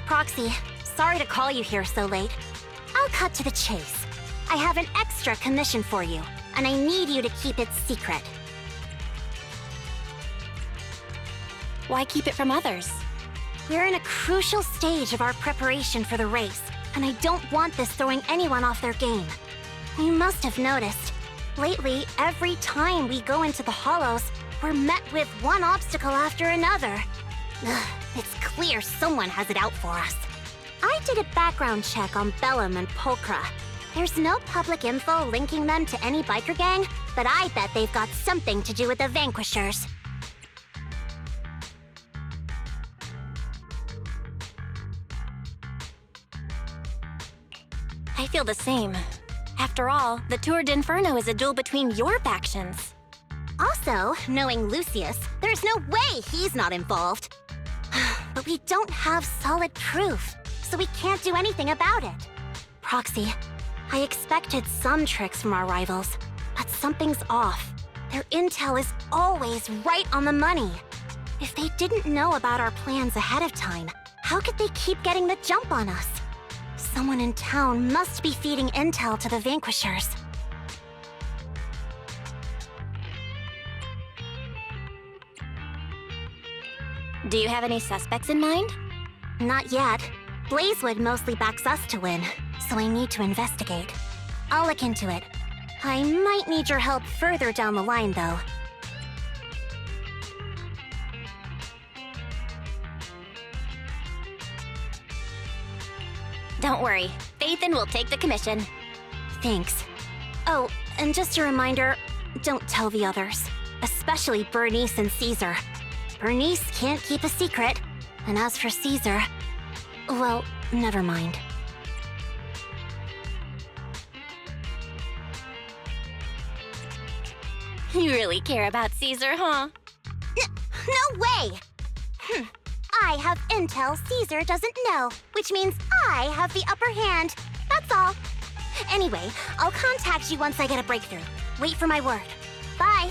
Proxy, sorry to call you here so late. I'll cut to the chase. I have an extra commission for you, and I need you to keep it secret. Why keep it from others? We're in a crucial stage of our preparation for the race, and I don't want this throwing anyone off their game. You must have noticed. Lately, every time we go into the Hollows, we're met with one obstacle after another. Ugh, it's clear someone has it out for us. I did a background check on Bellum and Pulchra. There's no public info linking them to any biker gang, but I bet they've got something to do with the Vanquishers. I feel the same. After all, the Tour d'Inferno is a duel between your factions. Also, knowing Lucius, there's no way he's not involved. But we don't have solid proof, so we can't do anything about it. Proxy, I expected some tricks from our rivals, but something's off. Their intel is always right on the money. If they didn't know about our plans ahead of time, how could they keep getting the jump on us? Someone in town must be feeding intel to the Vanquishers. Do you have any suspects in mind? Not yet. Blazewood mostly backs us to win, so I need to investigate. I'll look into it. I might need your help further down the line, though. Don't worry, Phaethon will take the commission. Thanks. Oh, and just a reminder, don't tell the others. Especially Bernice and Caesar. Bernice can't keep a secret. And as for Caesar, well, never mind. You really care about Caesar, huh? No way! I have intel Caesar doesn't know, which means I have the upper hand. That's all. Anyway, I'll contact you once I get a breakthrough. Wait for my word. Bye.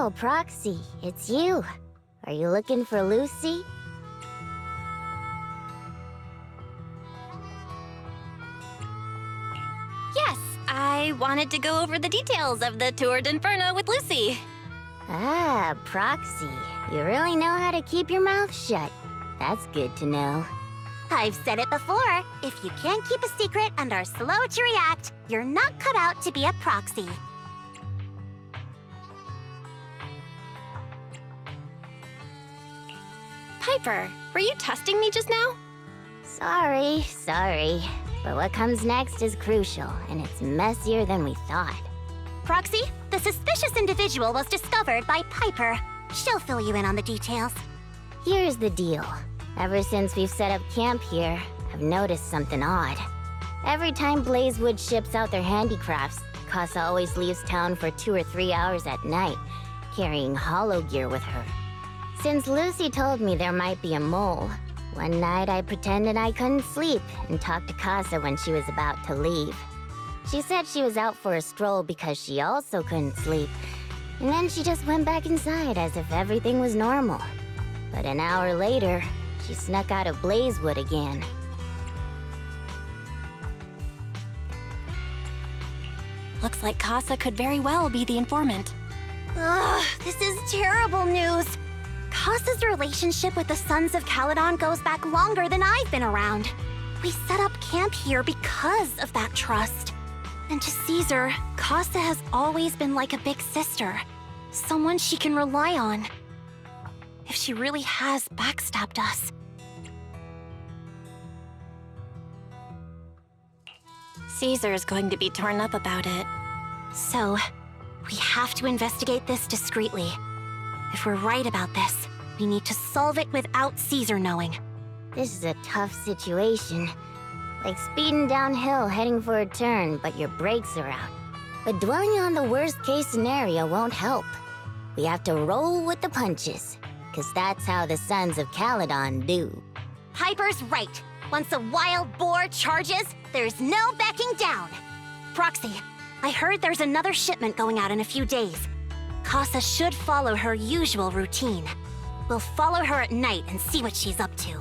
Oh, Proxy, it's you. Are you looking for Lucy? Yes, I wanted to go over the details of the Tour d'Inferno with Lucy. Ah, Proxy. You really know how to keep your mouth shut. That's good to know. I've said it before. If you can't keep a secret and are slow to react, you're not cut out to be a proxy. Piper, were you testing me just now? Sorry. But what comes next is crucial, and it's messier than we thought. Proxy, the suspicious individual was discovered by Piper. She'll fill you in on the details. Here's the deal. Ever since we've set up camp here, I've noticed something odd. Every time Blazewood ships out their handicrafts, Casa always leaves town for 2 or 3 hours at night, carrying hollow gear with her. Since Lucy told me there might be a mole, one night I pretended I couldn't sleep and talked to Casa when she was about to leave. She said she was out for a stroll because she also couldn't sleep, and then she just went back inside as if everything was normal. But an hour later, she snuck out of Blazewood again. Looks like Casa could very well be the informant. Ugh, this is terrible news. Casa's relationship with the Sons of Caledon goes back longer than I've been around. We set up camp here because of that trust. And to Caesar, Casa has always been like a big sister. Someone she can rely on. If she really has backstabbed us. Caesar's going to be torn up about it. So, we have to investigate this discreetly. If we're right about this, we need to solve it without Caesar knowing. This is a tough situation. Like speeding downhill heading for a turn, but your brakes are out. But dwelling on the worst-case scenario won't help. We have to roll with the punches, because that's how the Sons of Caledon do. Piper's right. Once a wild boar charges, there's no backing down. Proxy, I heard there's another shipment going out in a few days. Casa should follow her usual routine. We'll follow her at night and see what she's up to.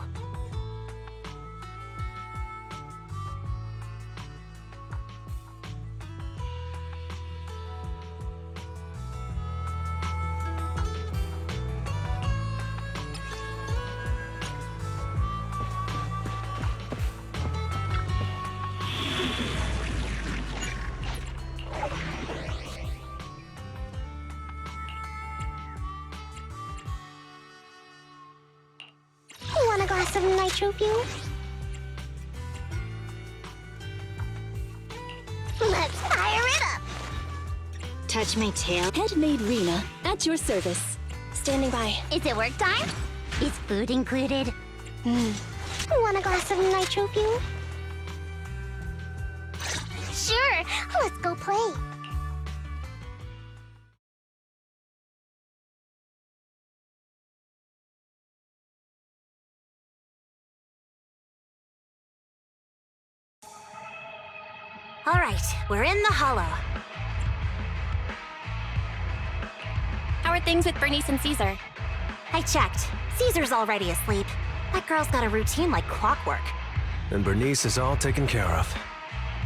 Want a glass of nitro fuel? Let's fire it up! Touch my tail. Headmaid Rena, at your service. Standing by. Is it work time? Is food included? Want a glass of nitro fuel? Sure, let's go play. All right, we're in the hollow. How are things with Bernice and Caesar? I checked. Caesar's already asleep. That girl's got a routine like clockwork. And Bernice is all taken care of.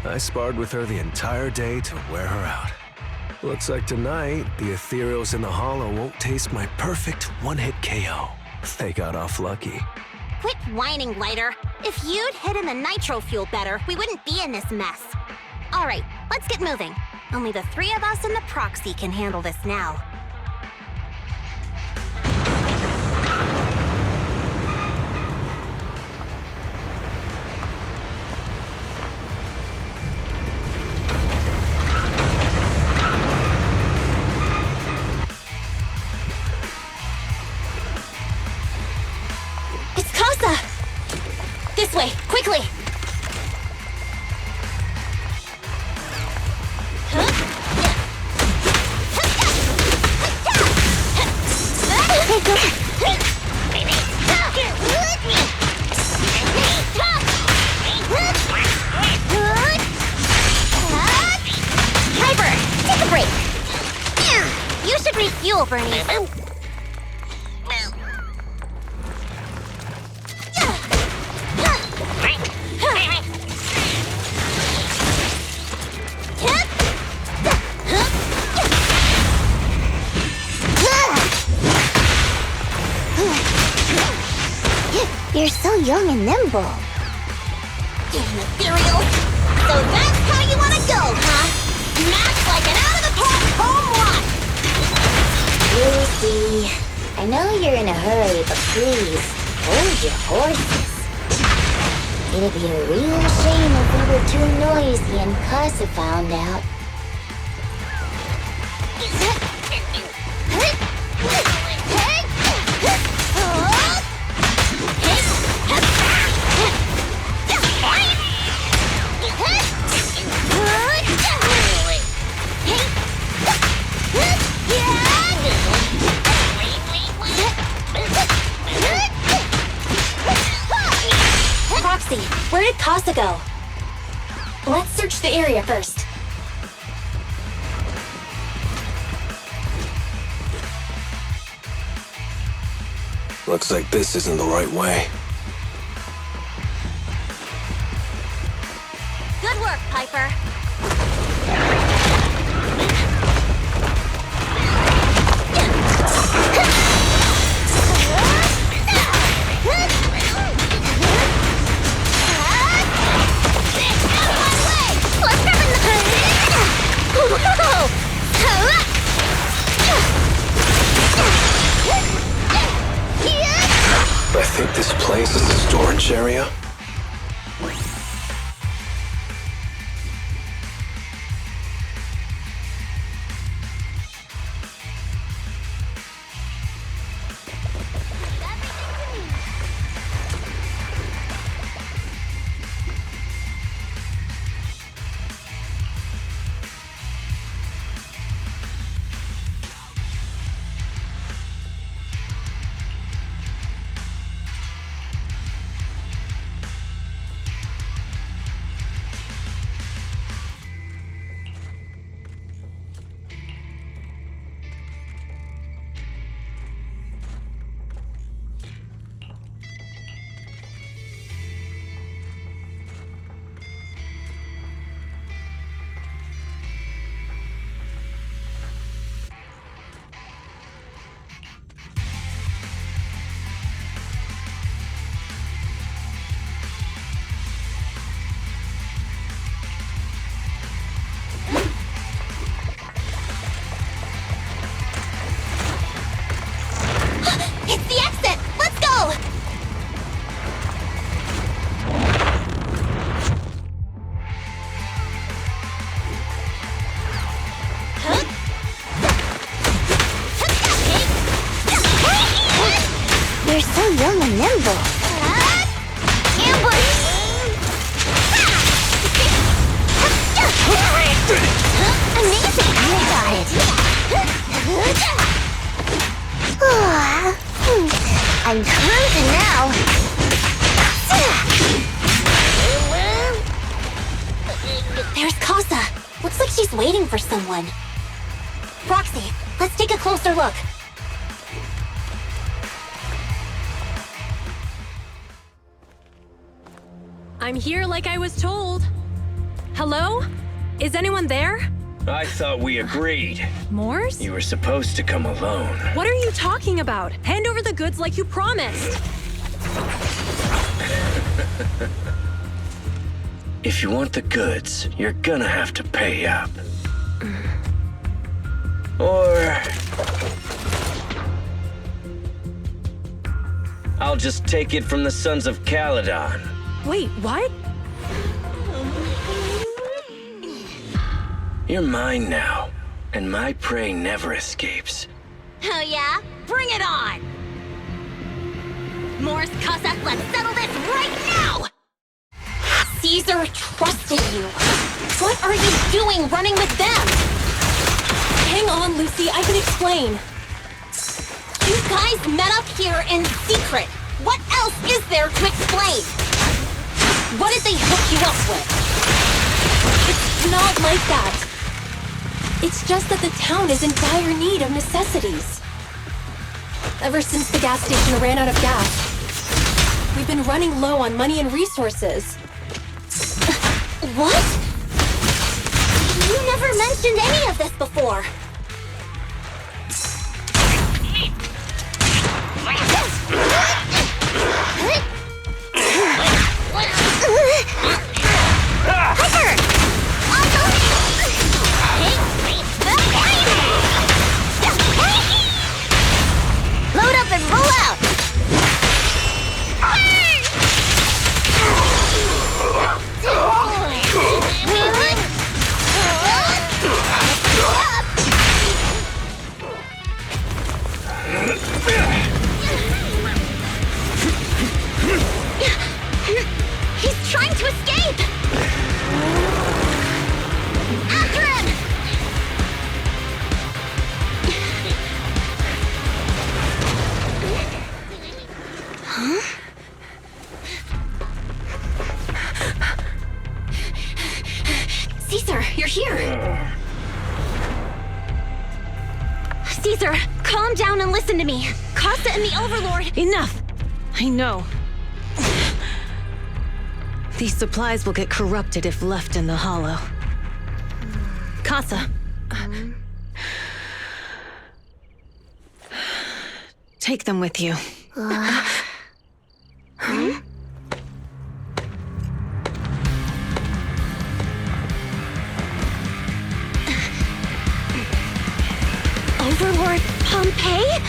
I sparred with her the entire day to wear her out. Looks like tonight, the ethereals in the hollow won't taste my perfect one-hit KO. They got off lucky. Quit whining, Lighter. If you'd hidden the nitro fuel better, we wouldn't be in this mess. All right, let's get moving. Only the 3 of us and the proxy can handle this now. It's Casa! This way, quickly! fuel burnies. You're so young and nimble. Ethereal. So that's how you want to go, huh? Smash like an out-of-the-park home run! Lucy, I know you're in a hurry, but please, hold your horses. It'd be a real shame if we were too noisy and Casa found out. Roxy, where did Casa go? Let's search the area first. Looks like this isn't the right way. Good work, Piper. I think this place is a storage area. It's the exit! Let's go! You're so young and nimble. Ambush! Amazing! You got it! I'm cruising now. There's Casa. Looks like she's waiting for someone. Roxy, let's take a closer look. I'm here like I was told. Hello? Is anyone there? I thought we agreed. Morse? You were supposed to come alone. What are you talking about? Hand over the goods like you promised. If you want the goods, you're gonna have to pay up. Or... I'll just take it from the Sons of Caledon. Wait, what? You're mine now, and my prey never escapes. Oh yeah? Bring it on! Morse Casa, let's settle this right now! Caesar trusted you. What are you doing running with them? Hang on, Lucy, I can explain. You guys met up here in secret. What else is there to explain? What did they hook you up with? It's not like that. It's just that the town is in dire need of necessities. Ever since the gas station ran out of gas, we've been running low on money and resources. What? You never mentioned any of this before. Load up and roll out! He's trying to escape! After him! Caesar, you're here! Caesar, calm down and listen to me. Casa and the Overlord— Enough! I know. These supplies will get corrupted if left in the hollow. Casa. Take them with you. Overlord Pompeii?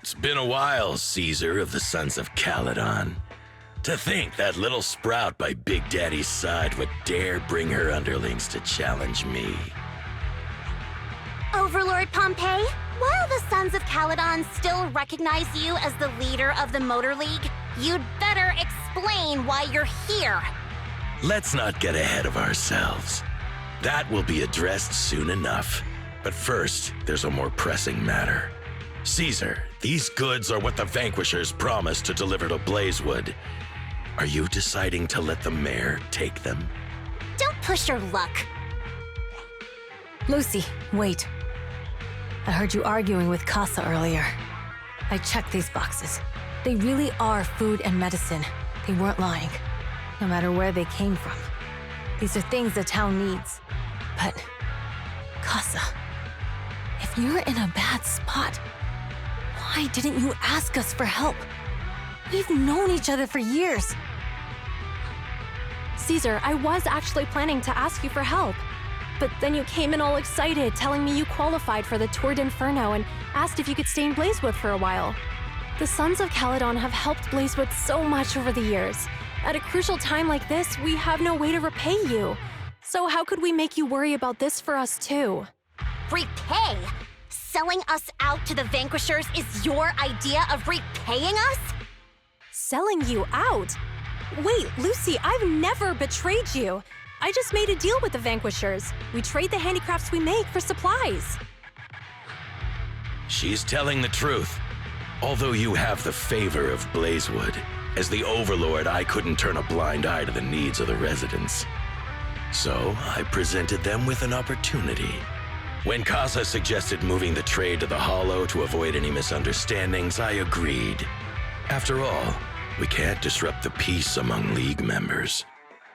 It's been a while, Caesar of the Sons of Caledon. To think that little sprout by Big Daddy's side would dare bring her underlings to challenge me. Overlord Pompeii, while the Sons of Caledon still recognize you as the leader of the Motor League, you'd better explain why you're here. Let's not get ahead of ourselves. That will be addressed soon enough. But first, there's a more pressing matter. Caesar, these goods are what the Vanquishers promised to deliver to Blazewood. Are you deciding to let the mayor take them? Don't push your luck. Lucy, wait. I heard you arguing with Casa earlier. I checked these boxes. They really are food and medicine. They weren't lying, no matter where they came from. These are things the town needs. But, Casa, if you're in a bad spot, why didn't you ask us for help? We've known each other for years. Caesar, I was actually planning to ask you for help. But then you came in all excited, telling me you qualified for the Tour d'Inferno and asked if you could stay in Blazewood for a while. The Sons of Caledon have helped Blazewood so much over the years. At a crucial time like this, we have no way to repay you. So how could we make you worry about this for us too? Repay? Selling us out to the Vanquishers is your idea of repaying us? Selling you out? Wait, Lucy, I've never betrayed you. I just made a deal with the Vanquishers. We trade the handicrafts we make for supplies. She's telling the truth. Although you have the favor of Blazewood, as the Overlord, I couldn't turn a blind eye to the needs of the residents. So I presented them with an opportunity. When Casa suggested moving the trade to the Hollow to avoid any misunderstandings, I agreed. After all, we can't disrupt the peace among League members.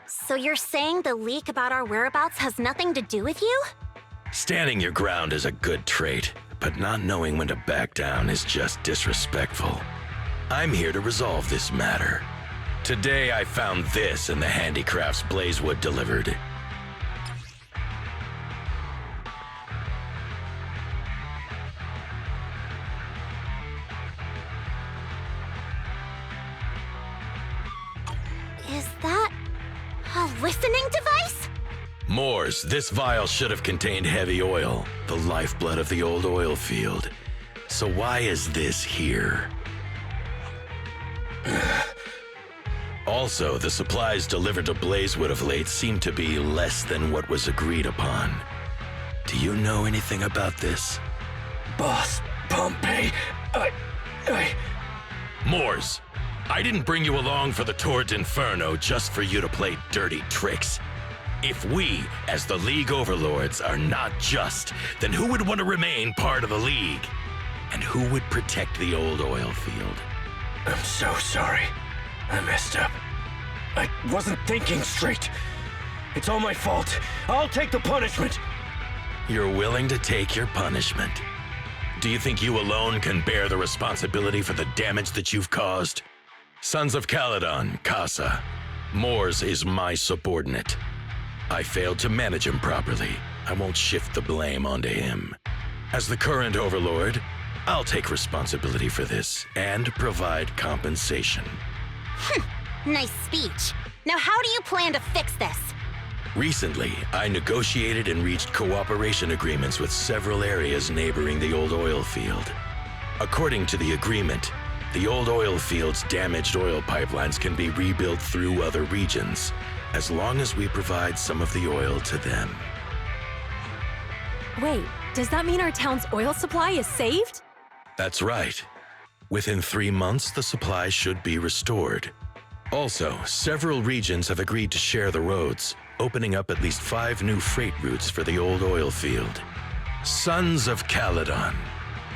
So you're saying the leak about our whereabouts has nothing to do with you? Standing your ground is a good trait, but not knowing when to back down is just disrespectful. I'm here to resolve this matter. Today I found this in the handicrafts Blazewood delivered. Is that a listening device? Moors, this vial should have contained heavy oil, the lifeblood of the old oil field. So why is this here? Also, the supplies delivered to Blazewood of late seem to be less than what was agreed upon. Do you know anything about this? Boss, Pompeii, Moors, I didn't bring you along for the Tour d'Inferno just for you to play dirty tricks. If we, as the League Overlords, are not just, then who would want to remain part of the League? And who would protect the old oil field? I'm so sorry. I messed up. I wasn't thinking straight. It's all my fault. I'll take the punishment. You're willing to take your punishment. Do you think you alone can bear the responsibility for the damage that you've caused? Sons of Caledon, Casa. Mors is my subordinate. I failed to manage him properly. I won't shift the blame onto him. As the current Overlord, I'll take responsibility for this and provide compensation. Nice speech. Now how do you plan to fix this? Recently, I negotiated and reached cooperation agreements with several areas neighboring the old oil field. According to the agreement, the old oil field's damaged oil pipelines can be rebuilt through other regions, as long as we provide some of the oil to them. Wait, does that mean our town's oil supply is saved? That's right. Within 3 months, the supply should be restored. Also, several regions have agreed to share the roads, opening up at least 5 new freight routes for the old oil field. Sons of Caledon.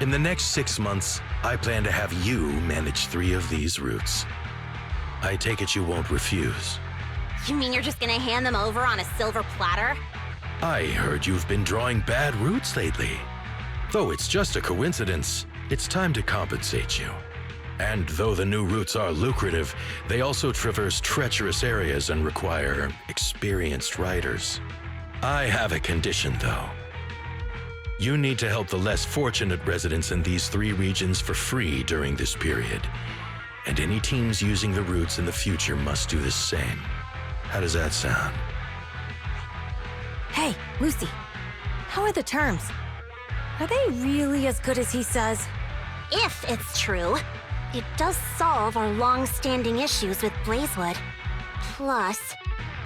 In the next 6 months, I plan to have you manage 3 of these routes. I take it you won't refuse. You mean you're just gonna hand them over on a silver platter? I heard you've been drawing bad routes lately. Though it's just a coincidence, it's time to compensate you. And though the new routes are lucrative, they also traverse treacherous areas and require experienced riders. I have a condition, though. You need to help the less fortunate residents in these 3 regions for free during this period. And any teams using the routes in the future must do the same. How does that sound? Hey, Lucy. How are the terms? Are they really as good as he says? If it's true, it does solve our long-standing issues with Blazewood. Plus,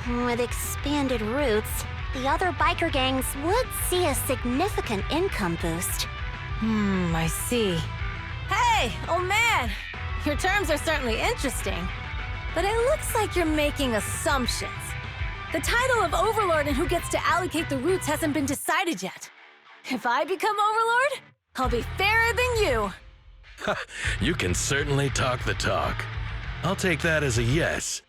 with expanded routes, the other biker gangs would see a significant income boost. I see. Hey, oh man! Your terms are certainly interesting. But it looks like you're making assumptions. The title of Overlord and who gets to allocate the routes hasn't been decided yet. If I become Overlord, I'll be fairer than you. You can certainly talk the talk. I'll take that as a yes.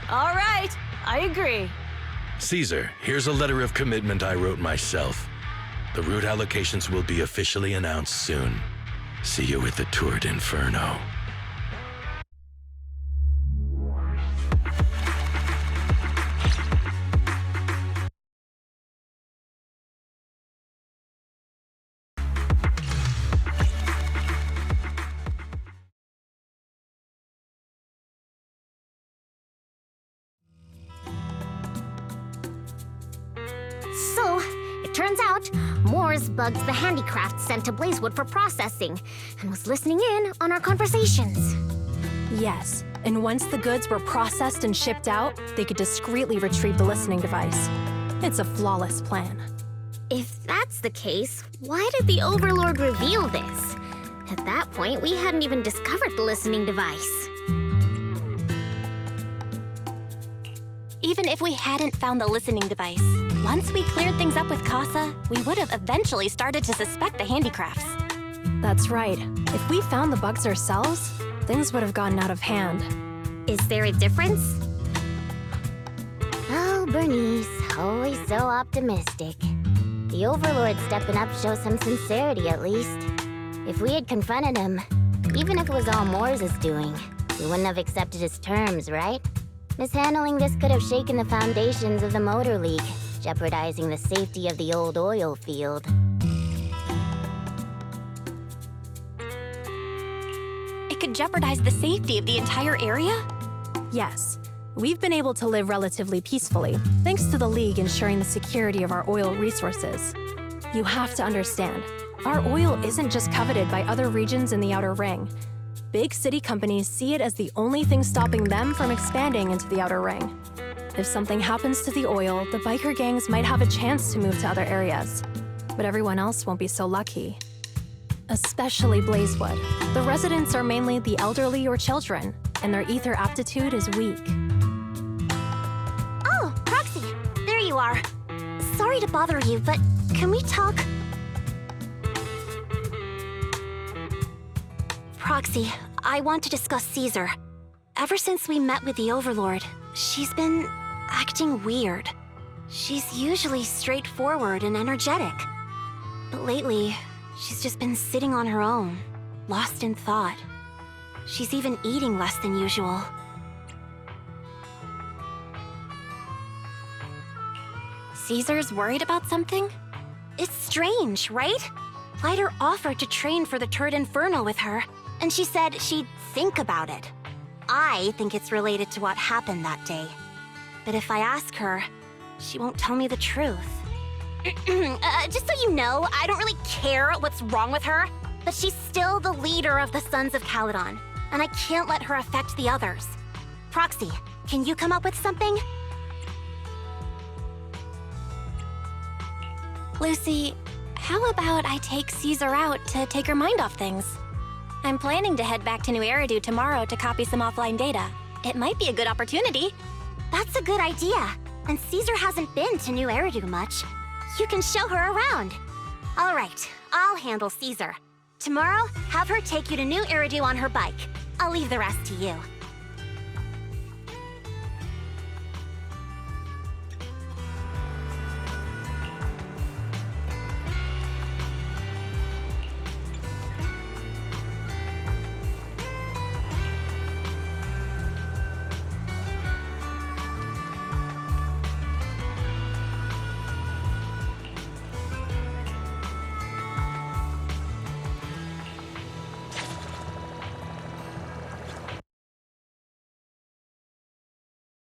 All right, I agree. Caesar, here's a letter of commitment I wrote myself. The route allocations will be officially announced soon. See you at the Tour d'Inferno. So, it turns out, Mors bugged the handicraft sent to Blazewood for processing, and was listening in on our conversations. Yes, and once the goods were processed and shipped out, they could discreetly retrieve the listening device. It's a flawless plan. If that's the case, why did the Overlord reveal this? At that point, we hadn't even discovered the listening device. Even if we hadn't found the listening device, once we cleared things up with Casa, we would have eventually started to suspect the handicrafts. That's right. If we found the bugs ourselves, things would have gotten out of hand. Is there a difference? Oh, Bernice, always so optimistic. The Overlord stepping up shows some sincerity, at least. If we had confronted him, even if it was all Mors' doing, we wouldn't have accepted his terms, right? Mishandling this could have shaken the foundations of the Motor League, jeopardizing the safety of the old oil field. It could jeopardize the safety of the entire area? Yes, we've been able to live relatively peacefully, thanks to the League ensuring the security of our oil resources. You have to understand, our oil isn't just coveted by other regions in the Outer Ring. Big city companies see it as the only thing stopping them from expanding into the Outer Ring. If something happens to the oil, the biker gangs might have a chance to move to other areas. But everyone else won't be so lucky. Especially Blazewood. The residents are mainly the elderly or children, and their ether aptitude is weak. you are. Sorry to bother you, but can we talk? Proxy, I want to discuss Caesar. Ever since we met with the Overlord, she's been acting weird. She's usually straightforward and energetic. But lately, she's just been sitting on her own, lost in thought. She's even eating less than usual. Caesar's worried about something? It's strange, right? Lighter offered to train for the Turd Inferno with her, and she said she'd think about it. I think it's related to what happened that day. But if I ask her, she won't tell me the truth. Just so you know, I don't really care what's wrong with her, but she's still the leader of the Sons of Caledon, and I can't let her affect the others. Proxy, can you come up with something? Lucy, how about I take Caesar out to take her mind off things? I'm planning to head back to New Eridu tomorrow to copy some offline data. It might be a good opportunity. That's a good idea. And Caesar hasn't been to New Eridu much. You can show her around. All right, I'll handle Caesar. Tomorrow, have her take you to New Eridu on her bike. I'll leave the rest to you.